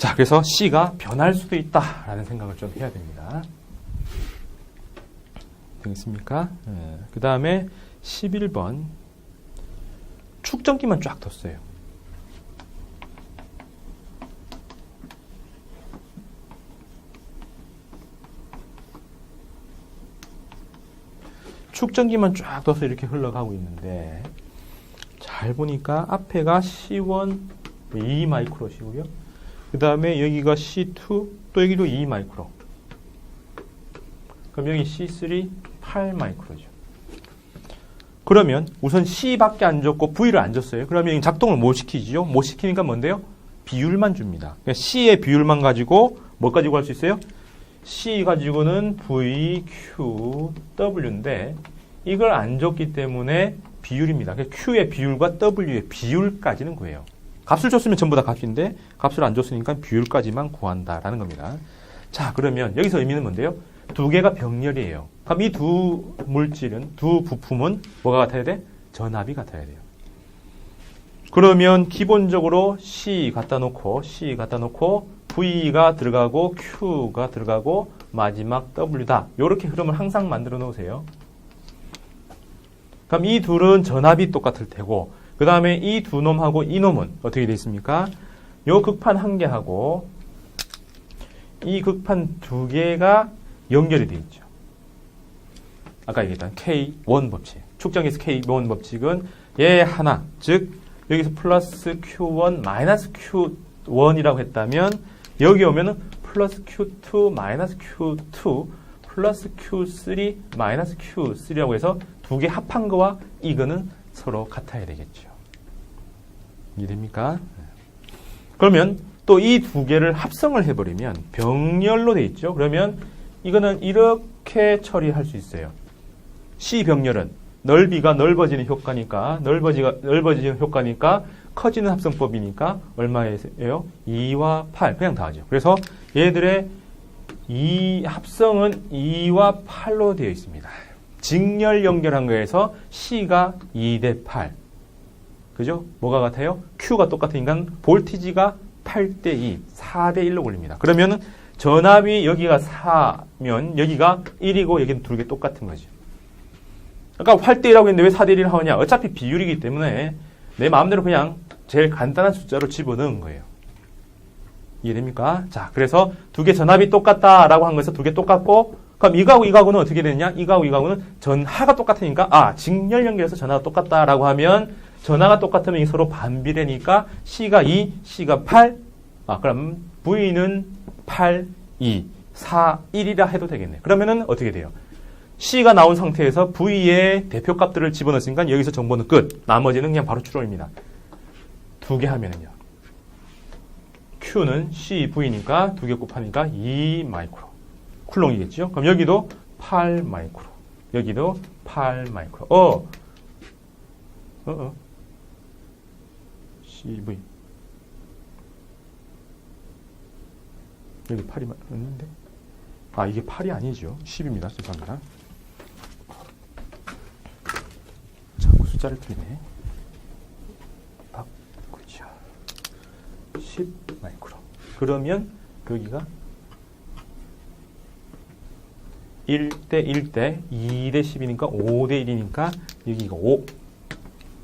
자, 그래서 C가 변할 수도 있다라는 생각을 좀 해야 됩니다. 되겠습니까? 그 다음에 11번 축전기만 쫙 뒀어요. 축전기만 쫙 둬서 이렇게 흘러가고 있는데 잘 보니까 앞에가 C1 2 마이크로시고요. 그 다음에 여기가 C2 또 여기도 2 마이크로. 그럼 여기 C3 8 마이크로죠. 그러면 우선 C밖에 안 줬고 V를 안 줬어요. 그러면 여기 작동을 못 시키죠. 못 시키니까 뭔데요? 비율만 줍니다. 그러니까 C의 비율만 가지고 뭐 가지고 할 수 있어요? C 가지고는 V, Q, W인데 이걸 안 줬기 때문에 비율입니다. 그러니까 Q의 비율과 W의 비율까지는 구해요. 값을 줬으면 전부 다 값인데 값을 안 줬으니까 비율까지만 구한다라는 겁니다. 자, 그러면 여기서 의미는 뭔데요? 두 개가 병렬이에요. 그럼 이 두 물질은, 두 부품은 뭐가 같아야 돼? 전압이 같아야 돼요. 그러면 기본적으로 C 갖다 놓고 V가 들어가고 Q가 들어가고 마지막 W다. 이렇게 흐름을 항상 만들어 놓으세요. 그럼 이 둘은 전압이 똑같을 테고 그 다음에 이 두 놈하고 이 놈은 어떻게 되어 있습니까? 요 극판 한 개하고 이 극판 두 개가 연결이 되어 있죠. 아까 얘기했던 K1 법칙. 축전기에서 K1 법칙은 얘 하나, 즉 여기서 플러스 Q1 마이너스 Q1이라고 했다면 여기 오면은 플러스 Q2 마이너스 Q2 플러스 Q3 마이너스 Q3라고 해서 두 개 합한 거와 이거는 서로 같아야 되겠죠. 이해됩니까? 그러면 또 이 두 개를 합성을 해버리면 병렬로 돼 있죠. 그러면 이거는 이렇게 처리할 수 있어요. C 병렬은 넓이가 넓어지는 효과니까 넓어지는 효과니까 커지는 합성법이니까 얼마예요? 2와 8 그냥 다하죠. 그래서 얘들의 이 합성은 2와 8로 되어 있습니다. 직렬 연결한 거에서 C가 2대 8. 그죠? 뭐가 같아요? Q가 똑같으니까 볼티지가 8대 2, 4대 1로 걸립니다. 그러면은 전압이 여기가 4면 여기가 1이고 여기는 두 개 똑같은 거죠. 아까 8대 1이라고 했는데 왜 4대 1을 하느냐? 어차피 비율이기 때문에 내 마음대로 그냥 제일 간단한 숫자로 집어넣은 거예요. 이해됩니까? 자, 그래서 두 개 전압이 똑같다라고 한 것에서 두 개 똑같고 그럼 이거하고는 어떻게 되느냐? 이거하고는 전하가 똑같으니까 직렬 연결해서 전하가 똑같다라고 하면 전하가 똑같으면 서로 반비례니까 C가 2, C가 8. 그럼 V는 8, 2, 4, 1이라 해도 되겠네. 그러면은 어떻게 돼요? C가 나온 상태에서 V의 대표값들을 집어넣었으니까 여기서 정보는 끝. 나머지는 그냥 바로 추론입니다. 두 개 하면은요. Q는 CV니까 두 개 곱하니까 2 마이크로. 쿨롱이겠죠? 그럼 여기도 8 마이크로. 여기도 8 마이크로. CV. 여기 8이 맞는데? 이게 8이 아니죠. 10입니다. 죄송합니다. 자꾸 숫자를 틀리네. 바꾸자. 10 마이크로. 그러면 여기가 1대 1대 2대 10이니까 5대 1이니까 여기가 5.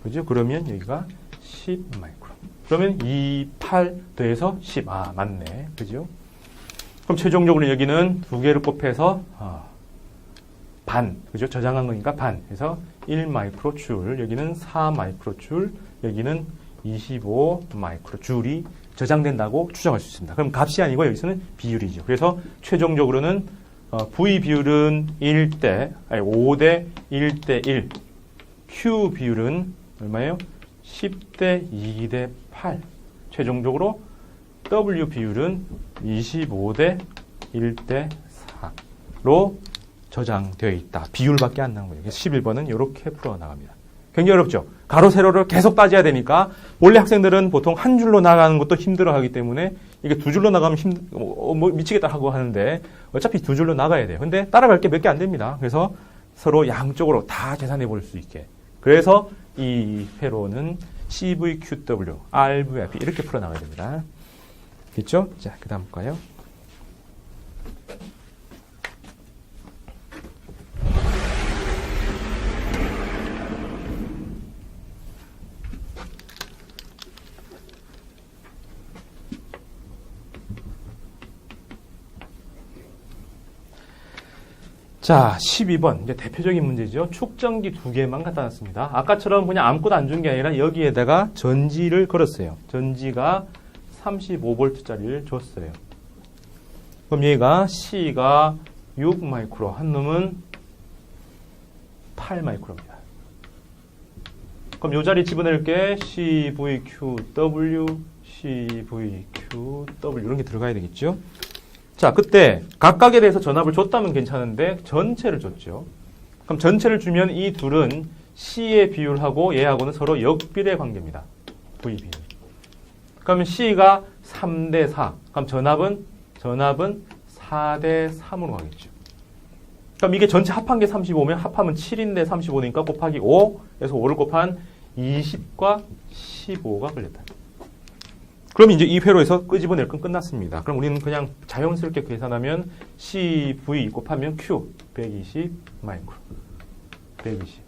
그죠? 그러면 여기가 10 마이크로. 그러면 2, 8 더해서 10. 맞네. 그죠? 그럼 최종적으로 여기는 두 개를 곱해서 반. 그죠? 저장한 거니까 반. 그래서 1 마이크로 줄. 여기는 4 마이크로 줄. 여기는 25 마이크로 줄이 저장된다고 추정할 수 있습니다. 그럼 값이 아니고 여기서는 비율이죠. 그래서 최종적으로는 V 비율은 5대 1대 1. Q 비율은 얼마예요? 10대 2대 8. 최종적으로 W 비율은 25대 1대 4로 저장되어 있다. 비율밖에 안 나온 거예요. 그래서 11번은 이렇게 풀어나갑니다. 굉장히 어렵죠? 가로, 세로를 계속 따져야 되니까 원래 학생들은 보통 한 줄로 나가는 것도 힘들어하기 때문에 이게 두 줄로 나가면 미치겠다 하고 하는데 어차피 두 줄로 나가야 돼요. 근데 따라갈 게 몇 개 안 됩니다. 그래서 서로 양쪽으로 다 계산해 볼 수 있게. 그래서 이 회로는 CVQW, RVIP 이렇게 풀어나가야 됩니다. 됐죠? 자, 그 다음 볼까요? 자, 12번. 이제 대표적인 문제죠. 축전기 두 개만 갖다 놨습니다. 아까처럼 그냥 아무것도 안 준 게 아니라 여기에다가 전지를 걸었어요. 전지가 35V짜리를 줬어요. 그럼 얘가 C가 6마이크로, 한 놈은 8마이크로입니다. 그럼 요 자리 집어넣을게 CVQW, CVQW 이런 게 들어가야 되겠죠. 자, 그때 각각에 대해서 전압을 줬다면 괜찮은데 전체를 줬죠. 그럼 전체를 주면 이 둘은 C의 비율하고 얘하고는 서로 역비례 관계입니다. V 비율. 그러면 C가 3대 4. 그럼 전압은 4대 3으로 가겠죠. 그럼 이게 전체 합한 게 35면 합하면 7인데 35니까 곱하기 5에서 5를 곱한 20과 15가 걸렸다. 그럼 이제 이 회로에서 끄집어낼 건 끝났습니다. 그럼 우리는 그냥 자연스럽게 계산하면 CV 곱하면 Q 120 마이크로 120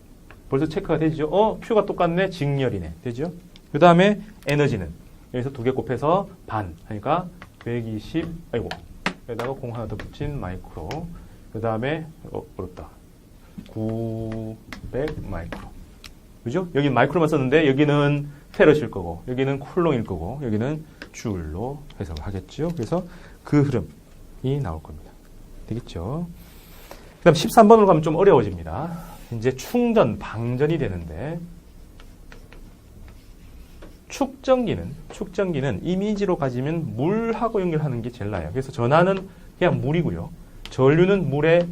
벌써 체크가 되죠. Q가 똑같네. 직렬이네. 되죠? 그 다음에 에너지는 여기서 두 개 곱해서 반 하니까 120 여기다가 공 하나 더 붙인 마이크로. 그 다음에 어렵다. 900 마이크로. 그죠? 여기 마이크로만 썼는데 여기는 테러실 거고 여기는 쿨롱일 거고 여기는 줄로 해석을 하겠죠. 그래서 그 흐름이 나올 겁니다. 되겠죠? 그 다음 13번으로 가면 좀 어려워집니다. 이제 충전, 방전이 되는데 축전기는 이미지로 가지면 물하고 연결하는 게 제일 나아요. 그래서 전하는 그냥 물이고요. 전류는 물의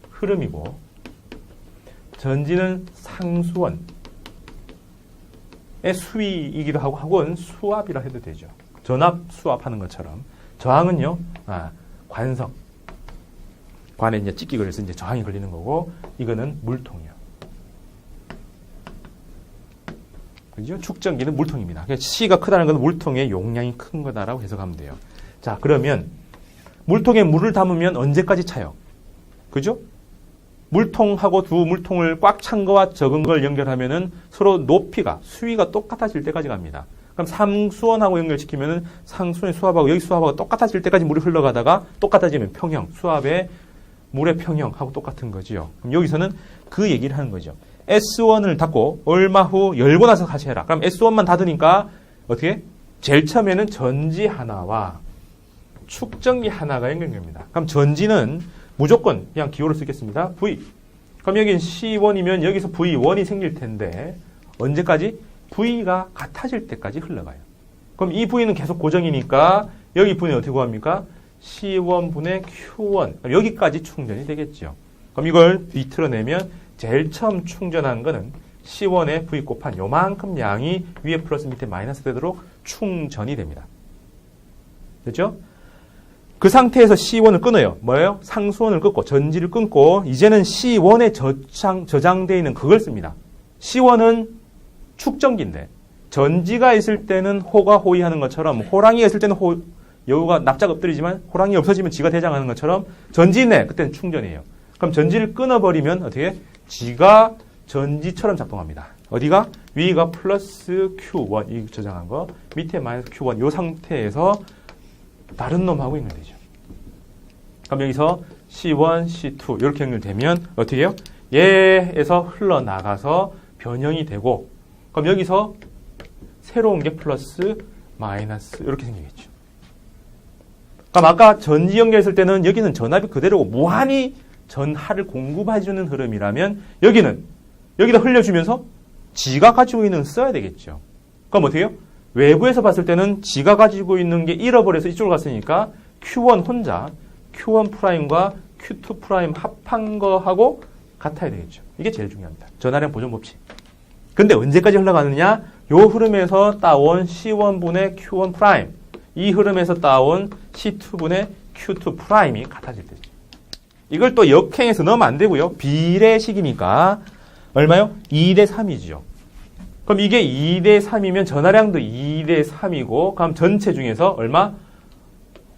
흐름이고 전지는 상수원 의 수위이기도 하고 혹은 수압이라 해도 되죠. 전압 수압하는 것처럼. 저항은요, 관성. 관에 이제 찍기 걸려서 이제 저항이 걸리는 거고, 이거는 물통이요. 그죠? 축전기는 물통입니다. 그러니까 C가 크다는 건 물통의 용량이 큰 거다라고 해석하면 돼요. 자, 그러면 물통에 물을 담으면 언제까지 차요? 그죠? 물통하고 두 물통을 꽉 찬 거와 적은 걸 연결하면은 서로 높이가, 수위가 똑같아질 때까지 갑니다. 그럼 상수원하고 연결시키면은 상수원의 수압하고 여기 수압하고 똑같아질 때까지 물이 흘러가다가 똑같아지면 평형, 수압의 물의 평형하고 똑같은 거지요. 그럼 여기서는 그 얘기를 하는 거죠. S1을 닫고 얼마 후 열고 나서 다시 해라. 그럼 S1만 닫으니까 어떻게? 제일 처음에는 전지 하나와 축전기 하나가 연결됩니다. 그럼 전지는 무조건 그냥 기호로 쓰겠습니다. V. 그럼 여긴 C1이면 여기서 V1이 생길 텐데 언제까지? V가 같아질 때까지 흘러가요. 그럼 이 V는 계속 고정이니까 여기 V는 어떻게 구합니까? C1분의 Q1. 여기까지 충전이 되겠죠. 그럼 이걸 비틀어내면 제일 처음 충전한 거는 C1의 V 곱한 요만큼 양이 위에 플러스 밑에 마이너스 되도록 충전이 됩니다. 됐죠? 그 상태에서 C1을 끊어요. 뭐예요? 상수원을 끊고 전지를 끊고 이제는 C1에 저장되어 있는 그걸 씁니다. C1은 축전기인데 전지가 있을 때는 호가 호위하는 것처럼 호랑이가 있을 때는 여우가 납작 엎드리지만 호랑이 없어지면 지가 대장하는 것처럼 전지네. 그때는 충전이에요. 그럼 전지를 끊어버리면 어떻게? 지가 전지처럼 작동합니다. 어디가? 위가 플러스 Q1 이 저장한 거 밑에 마이너스 Q1 이 상태에서 다른 놈하고 연결되죠. 그럼 여기서 C1, C2 이렇게 연결되면 어떻게 해요? 얘에서 흘러나가서 변형이 되고 그럼 여기서 새로운 게 플러스, 마이너스 이렇게 생기겠죠. 그럼 아까 전지 연결했을 때는 여기는 전압이 그대로고 무한히 전하를 공급해주는 흐름이라면 여기는 여기다 흘려주면서 지가 가지고 있는 걸 써야 되겠죠. 그럼 어떻게 해요? 외부에서 봤을 때는 지가 가지고 있는 게 잃어버려서 이쪽으로 갔으니까 Q1 혼자 Q1 프라임과 Q2 프라임 합한 거하고 같아야 되겠죠. 이게 제일 중요합니다. 전하량 보존 법칙. 근데 언제까지 흘러가느냐? 요 흐름에서 따온 C1분의 Q1 프라임 이 흐름에서 따온 C2분의 Q2 프라임이 같아질 때죠. 이걸 또 역행해서 넣으면 안 되고요. 비례식이니까 얼마요? 2대 3이죠. 그럼 이게 2대 3이면 전하량도 2대 3이고 그럼 전체 중에서 얼마?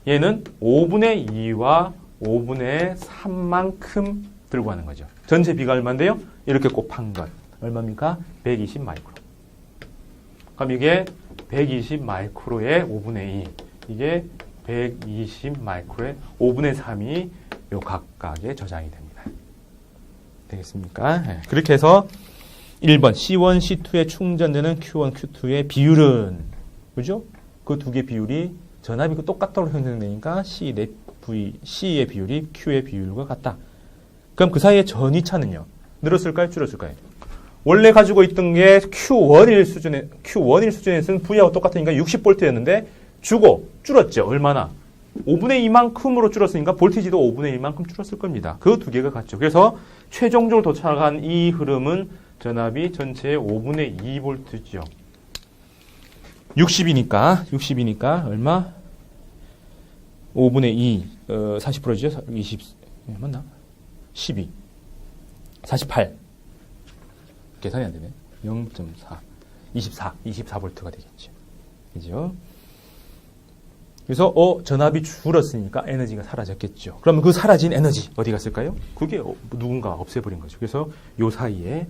얘는 5분의 2와 5분의 3만큼 들고 가는 거죠. 전체 비가 얼마인데요? 이렇게 곱한 것. 얼마입니까? 120 마이크로. 그럼 이게 120 마이크로의 5분의 2. 이게 120 마이크로의 5분의 3이 요 각각에 저장이 됩니다. 되겠습니까? 네. 그렇게 해서 1번 C1, C2의 충전되는 Q1, Q2의 비율은 그죠? 그 두 개 비율이 전압이 똑같다고 형성되니까 C의 비율이 Q의 비율과 같다. 그럼 그 사이에 전위차는요? 늘었을까요? 줄었을까요? 원래 가지고 있던 게 Q1일 수준에서는 V하고 똑같으니까 60V였는데 주고 줄었죠. 얼마나? 5분의 2만큼으로 줄었으니까 볼티지도 5분의 1만큼 줄었을 겁니다. 그 두 개가 같죠. 그래서 최종적으로 도착한 이 흐름은 전압이 전체의 5분의 2V죠. 60이니까 얼마? 5분의 2, 40%죠? 20, 맞나? 12, 48. 계산이 안 되네. 0.4, 24V가 되겠죠. 그죠? 그래서, 전압이 줄었으니까 에너지가 사라졌겠죠. 그러면 그 사라진 에너지, 어디 갔을까요? 그게 누군가 없애버린 거죠. 그래서 요 사이에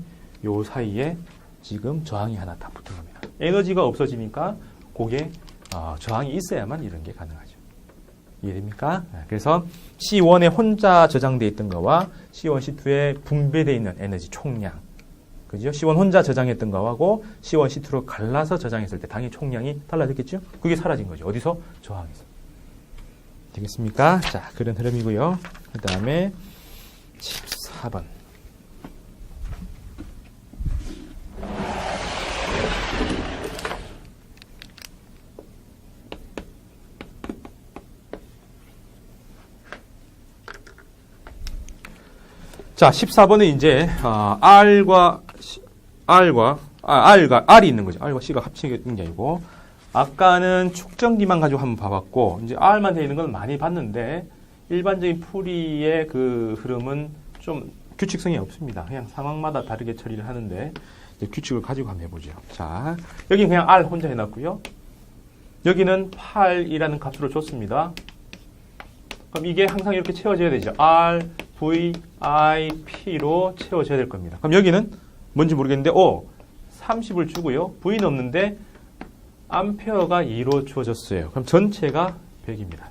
지금 저항이 하나 다 붙은 겁니다. 에너지가 없어지니까 그게 저항이 있어야만 이런 게 가능하죠. 이해됩니까? 그래서 C1에 혼자 저장되어 있던 거와 C1, C2에 분배되어 있는 에너지 총량. 그죠? C1 혼자 저장했던 거하고 C1, C2로 갈라서 저장했을 때 당연히 총량이 달라졌겠죠? 그게 사라진 거죠. 어디서? 저항에서. 되겠습니까? 자, 그런 흐름이고요. 그 다음에 14번. 자, 14번은 이제 R이 있는 거죠. R과 C가 합치는 게 아니고 아까는 축전기만 가지고 한번 봐봤고 이제 R만 되어 있는 건 많이 봤는데 일반적인 풀이의 그 흐름은 좀 규칙성이 없습니다. 그냥 상황마다 다르게 처리를 하는데 이제 규칙을 가지고 한번 해보죠. 자, 여기는 그냥 R 혼자 해놨고요. 여기는 8이라는 값으로 줬습니다. 그럼 이게 항상 이렇게 채워져야 되죠. R, V, I, P로 채워져야 될 겁니다. 그럼 여기는 뭔지 모르겠는데 30을 주고요. V는 없는데 암페어가 2로 주어졌어요. 그럼 전체가 100입니다.